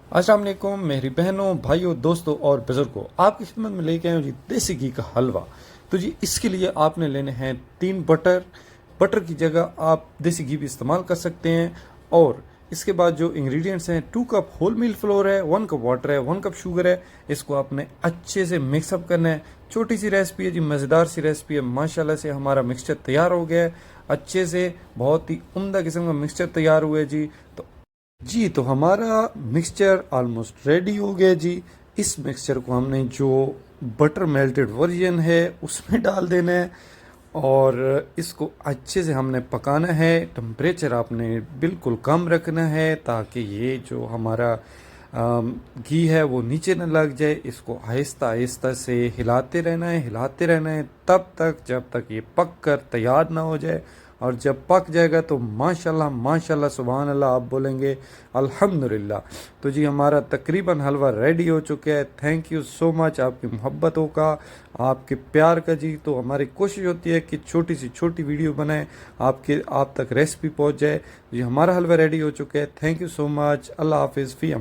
अस्सलाम वालेकुम मेरी बहनों भाइयों दोस्तों और बुजुर्गों, आपकी खिदमत में लेके आए हूँ जी देसी घी का हलवा। तो जी इसके लिए आपने लेने हैं 3 बटर। बटर की जगह आप देसी घी भी इस्तेमाल कर सकते हैं। और इसके बाद जो इंग्रेडिएंट्स हैं, 2 कप होल मिल फ्लोर है, 1 कप वाटर है, 1 कप शुगर है। इसको आपने अच्छे से मिक्सअप करना है। छोटी सी रेसिपी है जी, मज़ेदार सी रेसिपी है। माशाल्लाह से हमारा मिक्सचर तैयार हो गया है अच्छे से, बहुत ही उम्दा किस्म का मिक्सचर तैयार हुआ है जी। तो हमारा मिक्सचर ऑलमोस्ट रेडी हो गया जी। इस मिक्सचर को हमने जो बटर मेल्टेड वर्जन है उसमें डाल देना है और इसको अच्छे से हमने पकाना है। टेम्परेचर आपने बिल्कुल कम रखना है ताकि ये जो हमारा घी है वो नीचे न लग जाए। इसको आहिस्ता आहिस्ता से हिलाते रहना है तब तक जब तक ये पक कर तैयार ना हो जाए। और जब पक जाएगा तो माशाल्लाह माशाल्लाह सुभान अल्लाह आप बोलेंगे अल्हम्दुलिल्लाह। तो जी हमारा तकरीबन हलवा रेडी हो चुका है। थैंक यू सो मच आपकी मोहब्बतों का, आपके प्यार का जी। तो हमारी कोशिश होती है कि छोटी सी छोटी वीडियो बनाएं, आप तक रेसिपी पहुंच जाए। जी हमारा हलवा रेडी हो चुका है। Thank you so much. Allah हाफिज़। फ़ी